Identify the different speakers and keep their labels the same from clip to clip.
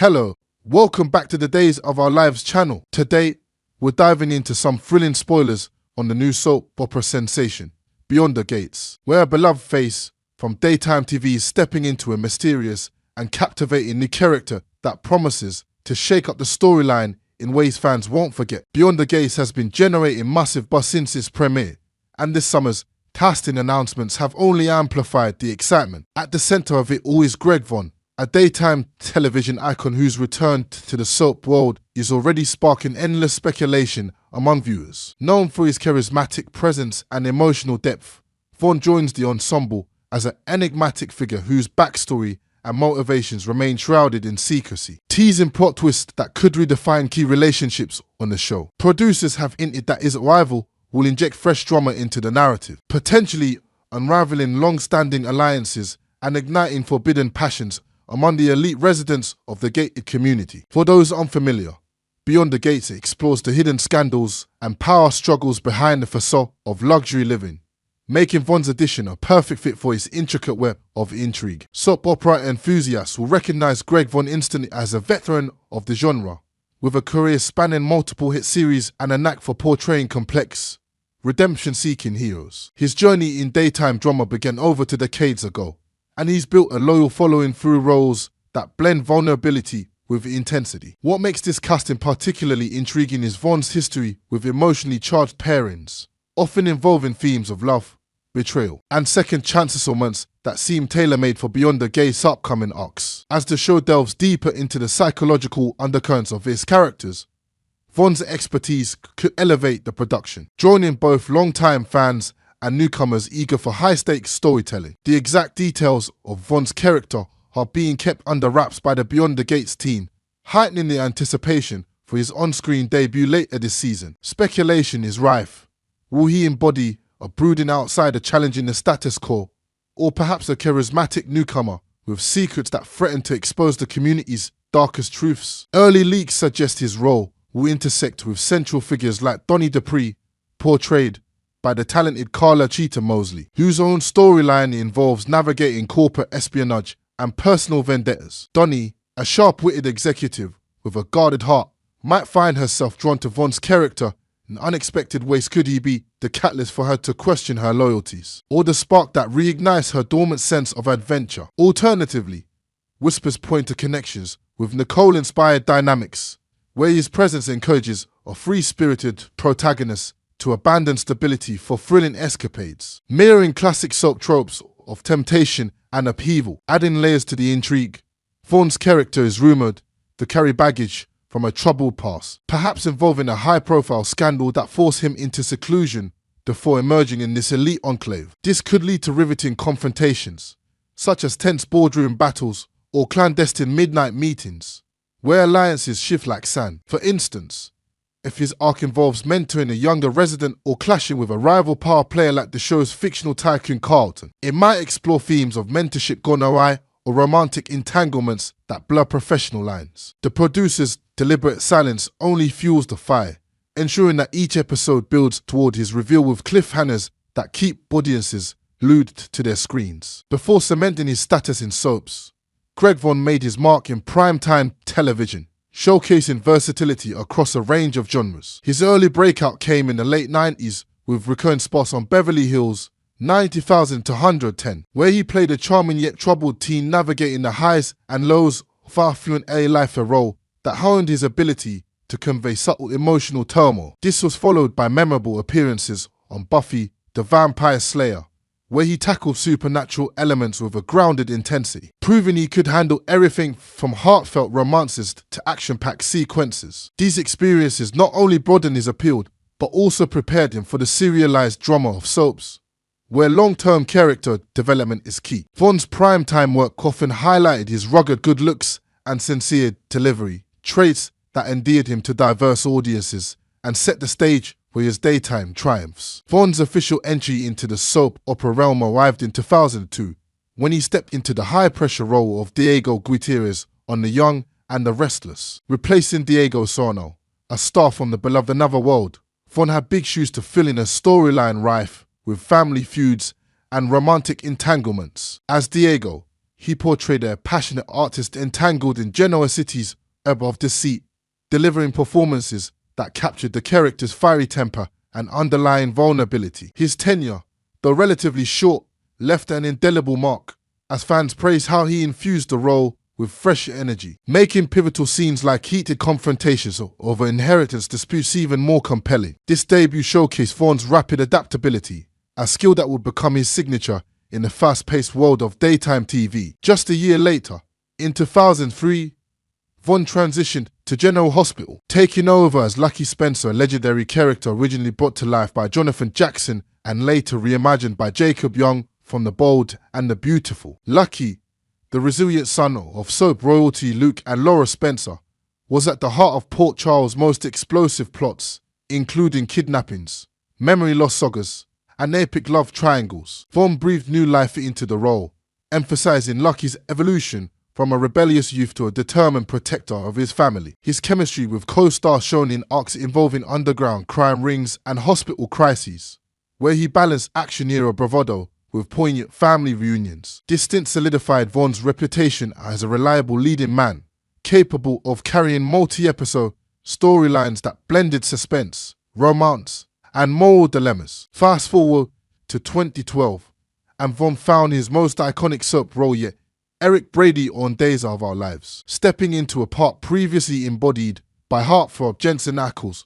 Speaker 1: Hello, welcome back to the Days of Our Lives channel. Today, we're diving into some thrilling spoilers on the new soap opera sensation, Beyond the Gates, where a beloved face from daytime TV is stepping into a mysterious and captivating new character that promises to shake up the storyline in ways fans won't forget. Beyond the Gates has been generating massive buzz since its premiere, and this summer's casting announcements have only amplified the excitement. At the center of it all is Vaughan, a daytime television icon whose return to the soap world is already sparking endless speculation among viewers. Known for his charismatic presence and emotional depth, Vaughan joins the ensemble as an enigmatic figure whose backstory and motivations remain shrouded in secrecy, teasing plot twists that could redefine key relationships on the show. Producers have hinted that his arrival will inject fresh drama into the narrative, potentially unraveling long-standing alliances and igniting forbidden passions among the elite residents of the gated community. For those unfamiliar, Beyond the Gates explores the hidden scandals and power struggles behind the facade of luxury living, making Vaughan's addition a perfect fit for his intricate web of intrigue. Soap opera enthusiasts will recognize Vaughan instantly as a veteran of the genre, with a career spanning multiple hit series and a knack for portraying complex, redemption-seeking heroes. His journey in daytime drama began over 2 decades ago, and he's built a loyal following through roles that blend vulnerability with intensity. What makes this casting particularly intriguing is Vaughan's history with emotionally charged pairings, often involving themes of love, betrayal, and second chances moments that seem tailor-made for Beyond the Gates' upcoming arcs. As the show delves deeper into the psychological undercurrents of its characters, Vaughan's expertise could elevate the production, drawing in both long-time fans and newcomers eager for high-stakes storytelling. The exact details of Vaughan's character are being kept under wraps by the Beyond the Gates team, heightening the anticipation for his on-screen debut later this season. Speculation is rife. Will he embody a brooding outsider challenging the status quo, or perhaps a charismatic newcomer with secrets that threaten to expose the community's darkest truths? Early leaks suggest his role will intersect with central figures like Donnie Dupree, portrayed by the talented Carla Cheetah Mosley, whose own storyline involves navigating corporate espionage and personal vendettas. Donnie, a sharp-witted executive with a guarded heart, might find herself drawn to Vaughan's character in unexpected ways. Could he be the catalyst for her to question her loyalties, or the spark that reignites her dormant sense of adventure? Alternatively, whispers point to connections with Nicole-inspired dynamics, where his presence encourages a free-spirited protagonist to abandon stability for thrilling escapades, mirroring classic soap tropes of temptation and upheaval. Adding layers to the intrigue, Vaughan's character is rumoured to carry baggage from a troubled past, perhaps involving a high-profile scandal that forced him into seclusion before emerging in this elite enclave. This could lead to riveting confrontations, such as tense boardroom battles or clandestine midnight meetings, where alliances shift like sand. For instance, if his arc involves mentoring a younger resident or clashing with a rival power player like the show's fictional tycoon Carlton, it might explore themes of mentorship gone awry or romantic entanglements that blur professional lines. The producer's deliberate silence only fuels the fire, ensuring that each episode builds toward his reveal with cliffhangers that keep audiences glued to their screens. Before cementing his status in soaps, Vaughan made his mark in primetime television, showcasing versatility across a range of genres. His early breakout came in the late 90s with recurring spots on Beverly Hills, 90,000 to 110, where he played a charming yet troubled teen navigating the highs and lows of affluent LA life, a role that honed his ability to convey subtle emotional turmoil. This was followed by memorable appearances on Buffy the Vampire Slayer, where he tackled supernatural elements with a grounded intensity, proving he could handle everything from heartfelt romances to action-packed sequences. These experiences not only broadened his appeal, but also prepared him for the serialized drama of soaps, where long-term character development is key. Vaughan's primetime work often highlighted his rugged good looks and sincere delivery, traits that endeared him to diverse audiences and set the stage for his daytime triumphs. Vaughan's official entry into the soap opera realm arrived in 2002, when he stepped into the high-pressure role of Diego Gutierrez on The Young and the Restless, replacing Diego Sorno, a star from the beloved Another World. Vaughan had big shoes to fill in a storyline rife with family feuds and romantic entanglements. As Diego, he portrayed a passionate artist entangled in Genoa City's ebb of deceit, delivering performances that captured the character's fiery temper and underlying vulnerability. His tenure, though relatively short, left an indelible mark, as fans praised how he infused the role with fresh energy, making pivotal scenes like heated confrontations over inheritance disputes even more compelling. This debut showcased Vaughan's rapid adaptability, a skill that would become his signature in the fast-paced world of daytime TV. Just a year later, in 2003, Vaughan transitioned to General Hospital, taking over as Lucky Spencer, a legendary character originally brought to life by Jonathan Jackson and later reimagined by Jacob Young from The Bold and the Beautiful. Lucky, the resilient son of soap royalty Luke and Laura Spencer, was at the heart of Port Charles' most explosive plots, including kidnappings, memory loss sagas, and epic love triangles. Vaughan breathed new life into the role, emphasizing Lucky's evolution from a rebellious youth to a determined protector of his family. His chemistry with co-stars shown in arcs involving underground crime rings and hospital crises, where he balanced action-era bravado with poignant family reunions. This stint solidified Vaughan's reputation as a reliable leading man, capable of carrying multi-episode storylines that blended suspense, romance, and moral dilemmas. Fast forward to 2012, and Vaughan found his most iconic soap role yet, Eric Brady on Days of Our Lives. Stepping into a part previously embodied by heartthrob Jensen Ackles,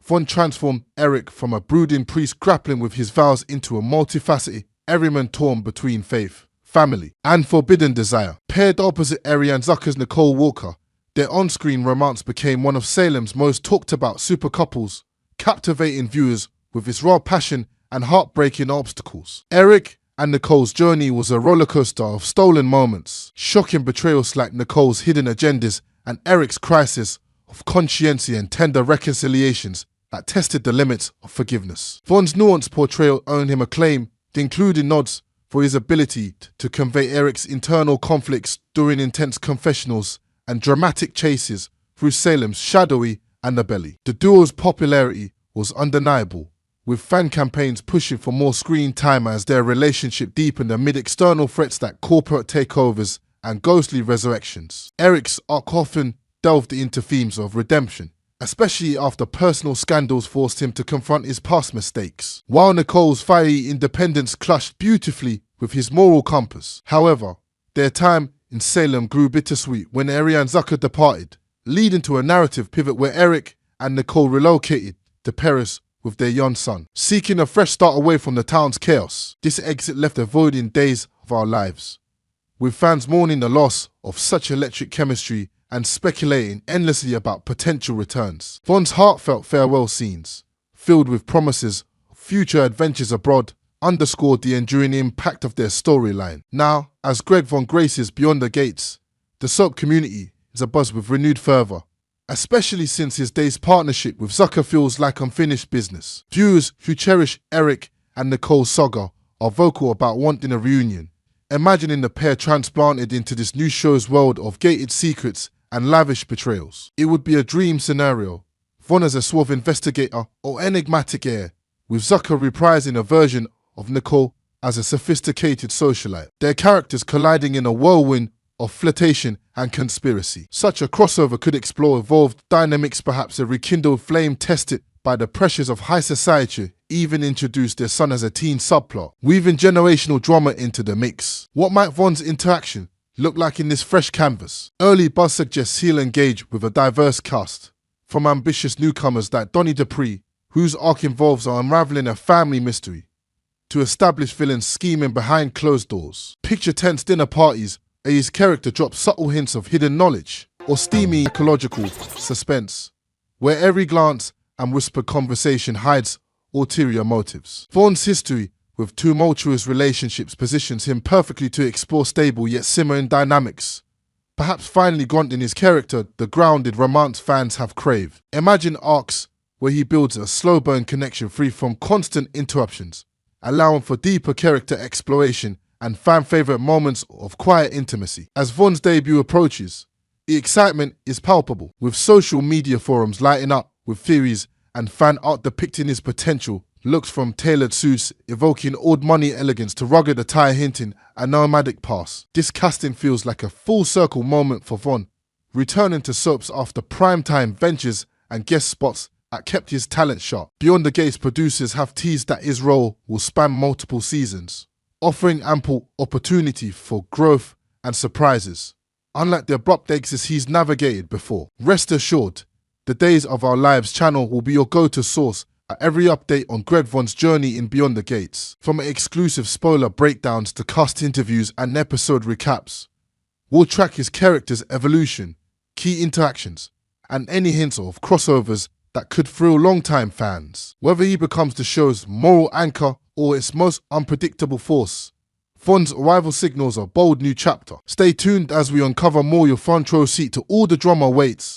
Speaker 1: Vaughan transformed Eric from a brooding priest grappling with his vows into a multifaceted everyman torn between faith, family, and forbidden desire. Paired opposite Ariane Zucker's Nicole Walker, their on-screen romance became one of Salem's most talked-about super couples, captivating viewers with its raw passion and heartbreaking obstacles. Eric and Nicole's journey was a rollercoaster of stolen moments, shocking betrayals like Nicole's hidden agendas and Eric's crisis of conscience and tender reconciliations that tested the limits of forgiveness. Vaughan's nuanced portrayal earned him acclaim, including nods for his ability to convey Eric's internal conflicts during intense confessionals and dramatic chases through Salem's shadowy underbelly. The duo's popularity was undeniable, with fan campaigns pushing for more screen time as their relationship deepened amid external threats like corporate takeovers and ghostly resurrections. Eric's arc often delved into themes of redemption, especially after personal scandals forced him to confront his past mistakes, while Nicole's fiery independence clashed beautifully with his moral compass. However, their time in Salem grew bittersweet when Ariane Zucker departed, leading to a narrative pivot where Eric and Nicole relocated to Paris with their young son, seeking a fresh start away from the town's chaos. This exit left a void in Days of Our Lives, with fans mourning the loss of such electric chemistry and speculating endlessly about potential returns. Vaughan's heartfelt farewell scenes, filled with promises of future adventures abroad, underscored the enduring impact of their storyline. Now, as Greg Vaughan graces Beyond the Gates, the soap community is abuzz with renewed fervour, especially since his day's partnership with Zucker feels like unfinished business. Viewers who cherish Eric and Nicole's saga are vocal about wanting a reunion, imagining the pair transplanted into this new show's world of gated secrets and lavish betrayals. It would be a dream scenario, Vaughan as a suave investigator or enigmatic heir, with Zucker reprising a version of Nicole as a sophisticated socialite, their characters colliding in a whirlwind of flirtation and conspiracy. Such a crossover could explore evolved dynamics, perhaps a rekindled flame tested by the pressures of high society, even introduce their son as a teen subplot, weaving generational drama into the mix. What might Vaughan's interaction look like in this fresh canvas? Early buzz suggests he'll engage with a diverse cast, from ambitious newcomers like Donnie Dupree, whose arc involves unraveling a family mystery, to established villains scheming behind closed doors. Picture tense dinner parties where his character drops subtle hints of hidden knowledge, or steamy ecological suspense, where every glance and whispered conversation hides ulterior motives. Vaughan's history with tumultuous relationships positions him perfectly to explore stable yet simmering dynamics, perhaps finally granting his character the grounded romance fans have craved. Imagine arcs where he builds a slow burn connection free from constant interruptions, allowing for deeper character exploration and fan-favourite moments of quiet intimacy. As Vaughan's debut approaches, the excitement is palpable, with social media forums lighting up with theories and fan art depicting his potential Looks from tailored suits evoking old money elegance to rugged attire hinting at nomadic past. This casting feels like a full circle moment for Vaughan, returning to soaps after primetime ventures and guest spots that kept his talent sharp. Beyond the Gates producers have teased that his role will span multiple seasons, offering ample opportunity for growth and surprises. Unlike the abrupt exits he's navigated before, rest assured, the Days of Our Lives channel will be your go-to source at every update on Greg Vaughan's journey in Beyond the Gates. From exclusive spoiler breakdowns to cast interviews and episode recaps, we'll track his character's evolution, key interactions, and any hints of crossovers that could thrill longtime fans. Whether he becomes the show's moral anchor or its most unpredictable force, Vaughan's arrival signals a bold new chapter. Stay tuned as we uncover more. Your front row seat to all the drama awaits.